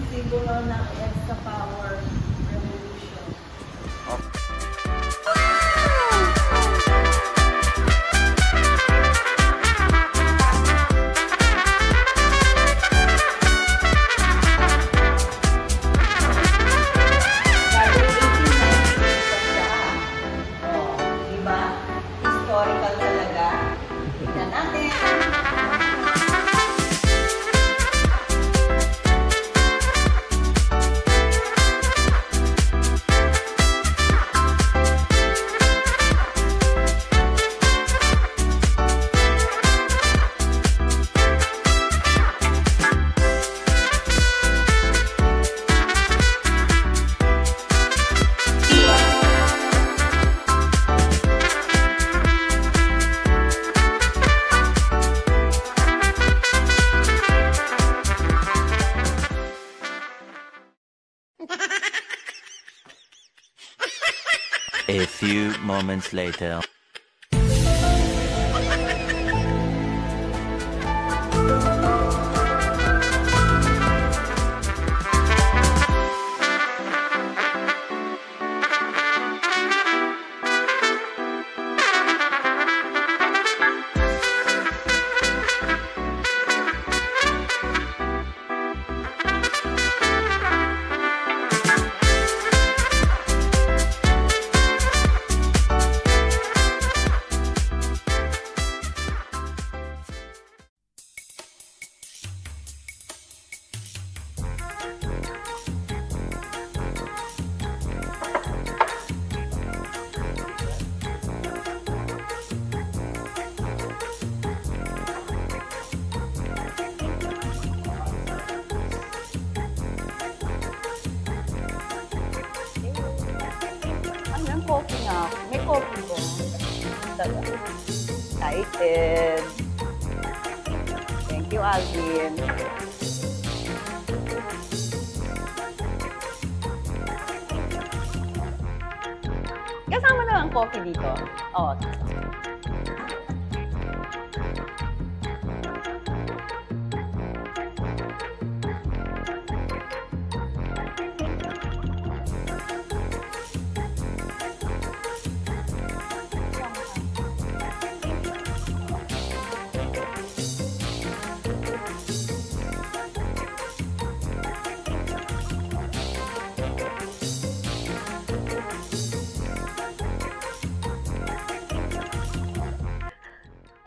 Simbolo ng EDSA Power Revolution. Historical talaga. Tignan natin. A few moments later. Coffee na. May coffee ko. Excited. Thank you, Alvin. Kasama na ang coffee dito. Oh.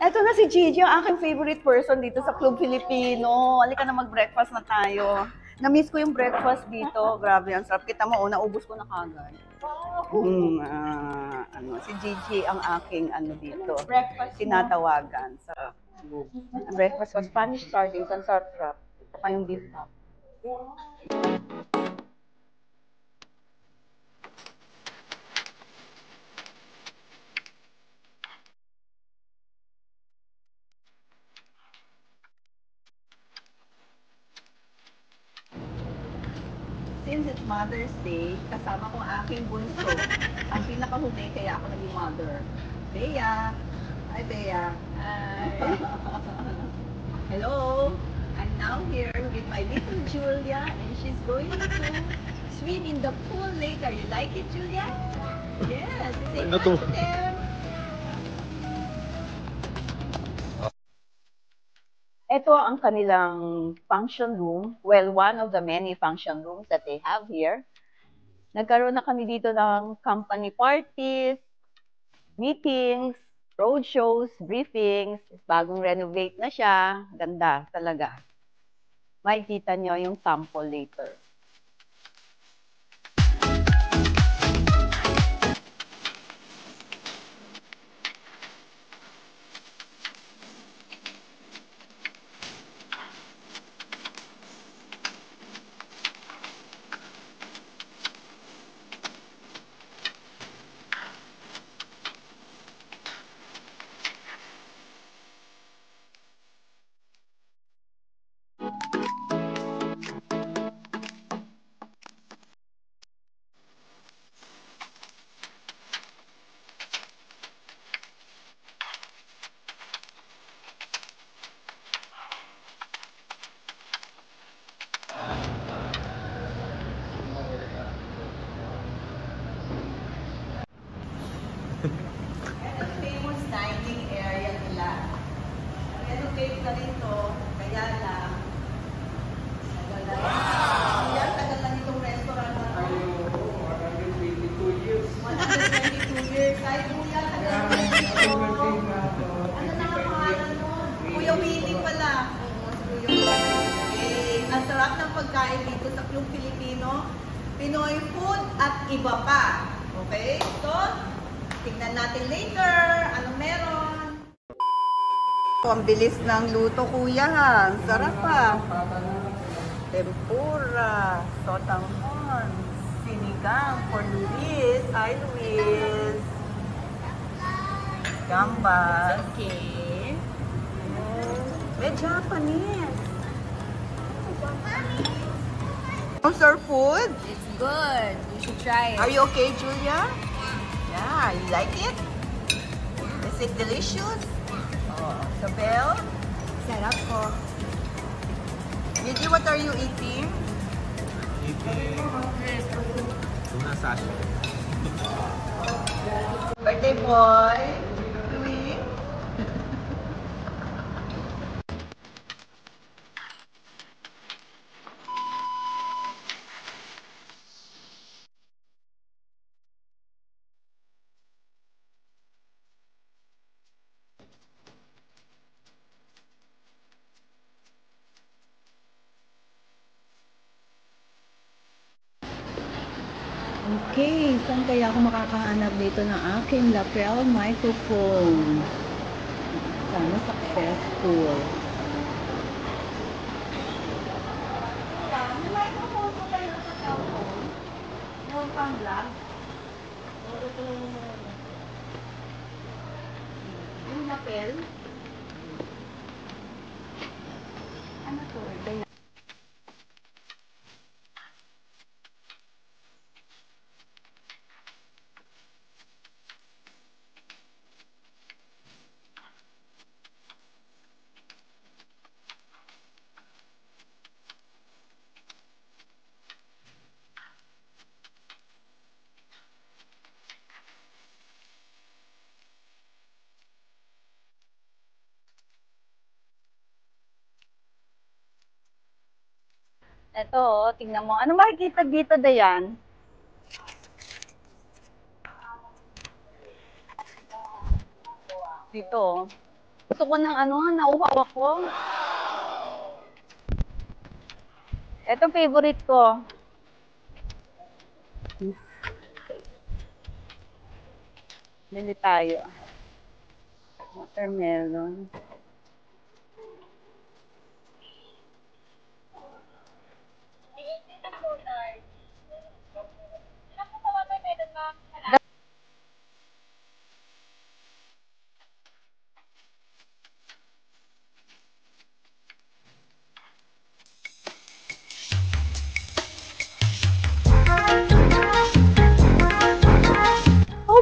Eto na si Gigi, ang aking favorite person dito sa Club Filipino. Halika na mag-breakfast na tayo. Na-miss ko yung breakfast dito. Grabe, ang sarap. Kita mo, naubos ko na kagad. Si Gigi ang aking dito. Breakfast tinatawagan sa breakfast was Spanish sardines and sarap. Pa yung beef top. Since it's Mother's Day, kasama ko ang aking bunso. Ang pinakahuli, kaya ako naging mother. Bea! Hi, Bea! Hi! Hello! I'm now here with my little Julia, and she's going to swim in the pool later. You like it, Julia? Yes! Say hi to them! Ito ang kanilang function room. Well, one of the many function rooms that they have here. Nagkaroon na kami dito ng company parties, meetings, road shows, briefings. Bagong renovate na siya. Ganda talaga. Makikita nyo yung sample later. Pinoy food at iba pa. Okay? So, tignan natin later anong meron. Ang bilis ng luto, kuya, ha? Sarap pa. Tempura, sotanghon, sinigang for Luis. Hi, Luis. Gambas. Okay. May Japanese. How's our food? It's good. You should try it. Are you okay, Julia? Yeah, you like it? Is it delicious? Oh, Isabel? Sarap po. Gigi, what are you eating? Tuna sachet. Birthday boy. Louis. Okay, saan kaya ako makakahanap dito ng aking lapel microphone? Sana successful. May microphone po kayo sa cellphone? Yung pang vlog? Yung lapel? Ano to? Ito, tingnan mo. Ano makikita dito, Dayan? Dito. Gusto ko ng ano, nauhaw ako. Ito, favorite ko. Bili tayo. Watermelon.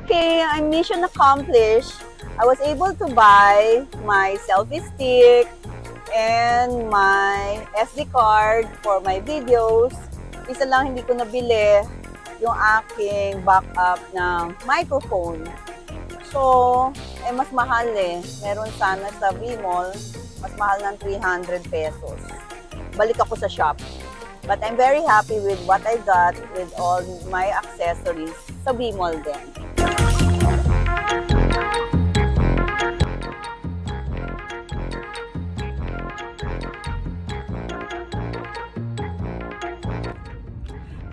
Okay, I'm mission accomplished. I was able to buy my selfie stick and my SD card for my videos. Isa lang hindi ko nabili yung aking backup ng microphone. So, mas mahal eh. Meron sana sa V-Mall, mas mahal ng 300 pesos. Balik ako sa shop. But I'm very happy with what I got with all my accessories sa V-Mall din.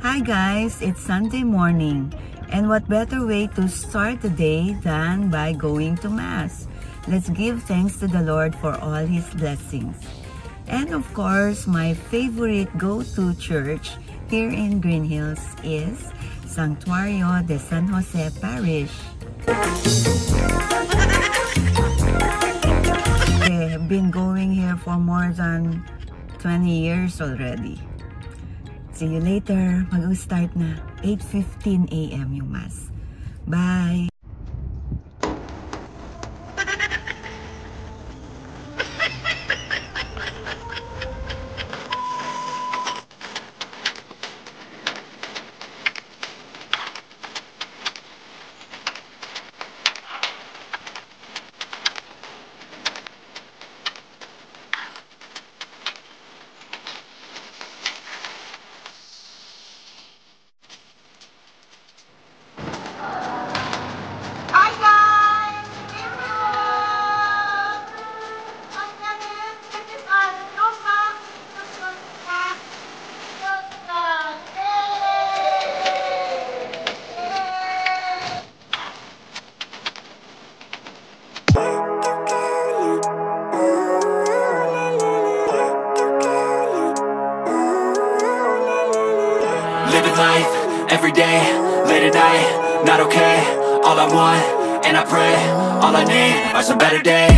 Hi guys, it's Sunday morning, and what better way to start the day than by going to Mass? Let's give thanks to the Lord for all His blessings. And of course, my favorite go-to church here in Green Hills is Santuario de San Jose Parish. I have been going here for more than 20 years already. See you later. Mag-start na. 8:15 a.m. yung Mass. Bye! life, every day, late at night, not okay. All I want, and I pray, all I need are some better days.